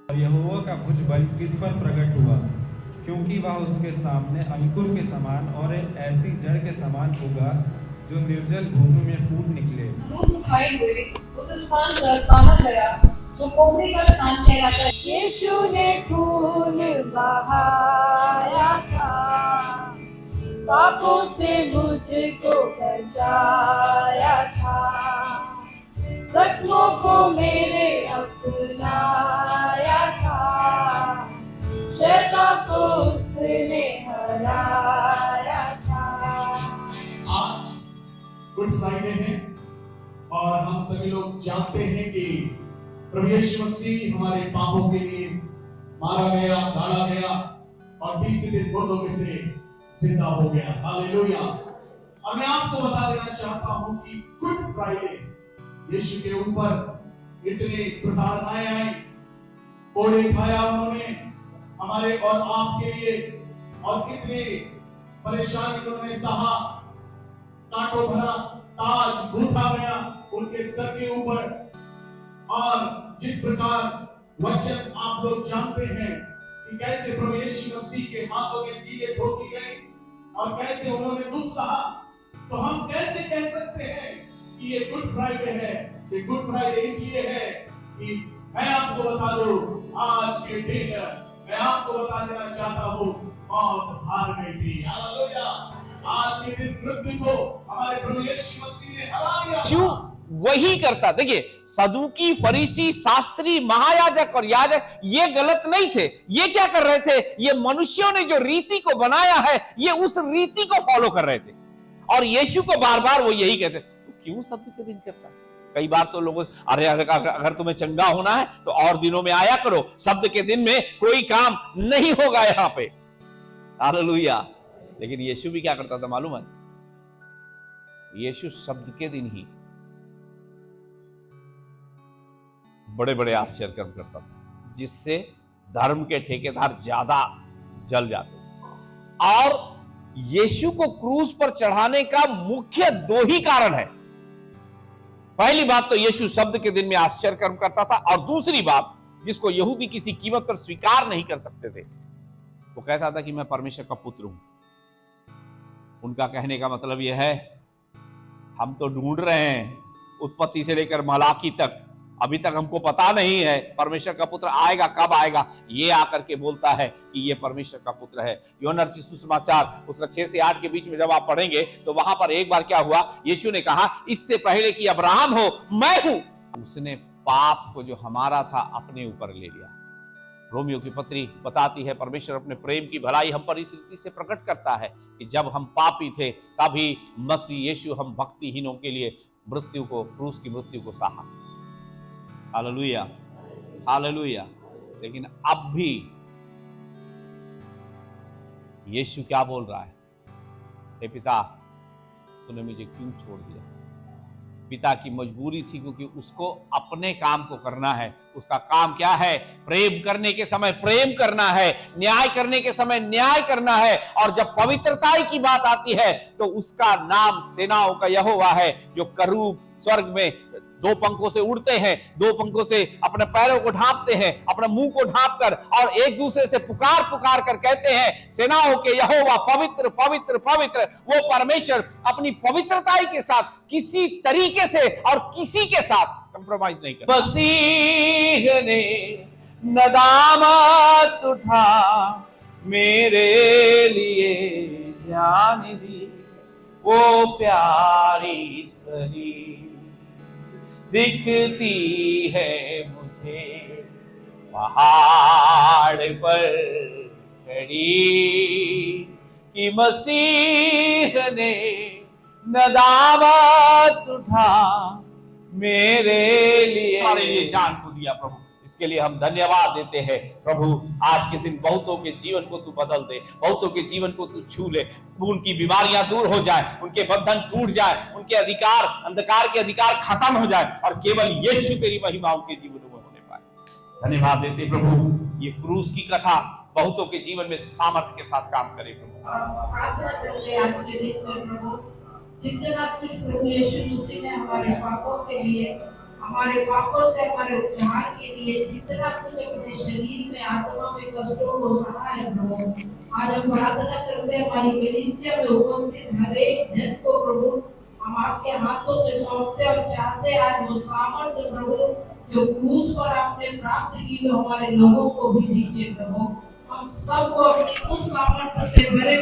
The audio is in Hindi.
और यहोवा का भुजबल किस पर प्रकट हुआ, क्योंकि वह उसके सामने अंकुर के समान और ऐसी जड़ के समान होगा जो निर्जल भूमि में फूट निकले। सुखाई हुई उस स्थान पर बाहर गया जो कोमरी का स्थान कहलाता है। यीशु ने खून बहाया था, पापों से मुझको बचाया था, जख्मों को मेरे अपनाया था, शैतान को उसने हराया था। आज गुड फ्राइडे है और हम सभी लोग जानते हैं कि प्रभु यीशु मसीह हमारे पापों के लिए मारा गया, गाड़ा गया और तीसरे दिन मुर्दों में से जिंदा हो गया। हालेलुया। और मैं आपको बता देना चाहता हूं कि गुड फ्राइडे यीशु के ऊपर इतने प्रताड़नाएं आई, कोड़े खाया उन्होंने हमारे और आपके लिए, और इतने परेशानी उन्होंने सहा, कांटों भरा ताज गूंथा गया उनके सर के ऊपर। और जिस प्रकार वचन आप लोग जानते हैं कि कैसे प्रभु यीशु मसीह के हाथों में कीलें ठोकी गई और कैसे उन्होंने दुख सहा, तो हम कैसे कह सकते हैं कि ये गुड फ्राइडे है? ये गुड फ्राइडे इसलिए है कि मैं आपको बता दूं, आज के दिन मैं आपको बता देना चाहता हूं, मौत हार गई थी। हालेलुया। आज के दिन मृत्यु को हमारे प्रभु यीशु मसीह ने हरा दिया। क्यों वही करता? देखिए, सदूकी, फरीसी, शास्त्री, महायाजक और याजक ये गलत नहीं थे। ये क्या कर रहे थे? ये मनुष्यों ने जो रीति को बनाया है, ये उस रीति को फॉलो कर रहे थे। और यीशु को बार बार वो यही कहते, तो क्यों शब्द के दिन करता है? कई बार तो लोगों अरे अगर तुम्हें चंगा होना है तो और दिनों में आया करो, शब्द के दिन में कोई काम नहीं होगा यहां पे। हालेलुया। लेकिन यीशु भी क्या करता था मालूम है? यीशु शब्द के दिन ही बड़े बड़े आश्चर्य कर्म करता था, जिससे धर्म के ठेकेदार ज्यादा जल जाते। और यीशु को क्रूस पर चढ़ाने का मुख्य दो ही कारण है। पहली बात तो यीशु शब्द के दिन में आश्चर्य कर्म करता था, और दूसरी बात जिसको यहूदी किसी कीमत पर स्वीकार नहीं कर सकते थे, वो कहता था कि मैं परमेश्वर का पुत्र हूं। उनका कहने का मतलब यह है, हम तो ढूंढ रहे हैं उत्पत्ति से लेकर मलाकी तक, अभी तक हमको पता नहीं है परमेश्वर का पुत्र आएगा, कब आएगा। ये आकर के बोलता है कि ये परमेश्वर का पुत्र है। यूहन्ना रचित सुसमाचार उसका 6 से 8 के बीच में जब आप पढ़ेंगे तो वहां पर एक बार क्या हुआ, यीशु ने कहा, इससे पहले कि अब्राहम हो मैं हूं। उसने पाप को जो हमारा था अपने ऊपर ले लिया। रोमियो की पत्री बताती है, परमेश्वर अपने प्रेम की भलाई हम पर इस रीति से प्रकट करता है कि जब हम पापी थे तभी मसीह यीशु हम भक्तिहीनों के लिए मृत्यु को, क्रूस की मृत्यु को सहा। Hallelujah, hallelujah. लेकिन अब भी यीशु क्या बोल रहा है? हे पिता, तूने मुझे क्यों छोड़ दिया? पिता की मजबूरी थी, क्योंकि उसको अपने काम को करना है। उसका काम क्या है? प्रेम करने के समय प्रेम करना है, न्याय करने के समय न्याय करना है। और जब पवित्रता की बात आती है तो उसका नाम सेनाओं का यहोवा है, जो करूब स्वर्ग में 2 पंखों से उड़ते हैं, 2 पंखों से अपने पैरों को ढांपते हैं, अपने मुंह को ढांप कर, और एक दूसरे से पुकार पुकार कर कहते हैं, सेनाओं के यहोवा पवित्र पवित्र पवित्र। वो परमेश्वर अपनी पवित्रता के साथ किसी तरीके से और किसी के साथ कंप्रोमाइज नहीं करता। मसीह ने नदामत उठा मेरे लिए जान दी, वो प्यारी सही दिखती है मुझे पहाड़ पर खड़ी, कि मसीह ने नदामत उठा मेरे लिए, हमारे लिए जान को दिया। प्रभु, इसके लिए हम धन्यवाद देते हैं। प्रभु, आज के दिन बहुतों के जीवन को तू बदल दे, बहुतों के जीवन को तू छू ले, उनकी बीमारियां दूर हो जाए, उनके बंधन टूट जाए, उनके अधिकार, अंधकार के अधिकार खत्म हो जाए, और केवल यीशु तेरी महिमा उनके जीवन में होने पाए। धन्यवाद देते प्रभु, ये क्रूस की कथा बहुतों के जीवन में सामर्थ्य के साथ काम करे। जितने प्रभु यीशु मसीह ने हमारे पापों के लिए हमारे पापों से हमारे उद्धार के लिए जितना कुछ अपने शरीर में आत्मा में कष्टों को सहा है प्रभु, आज हम प्रार्थना करते हैं हमारी कलीसिया में उपस्थित हर एक जन को प्रभु हम आपके हाथों में सौंपते और चाहते हैं आज वो सामर्थ्य प्रभु जो क्रूस पर आपने प्राप्त की वो हमारे लोगों को भी दीजिए प्रभु। हम सबको अपनी उस सामर्थ्य से भरे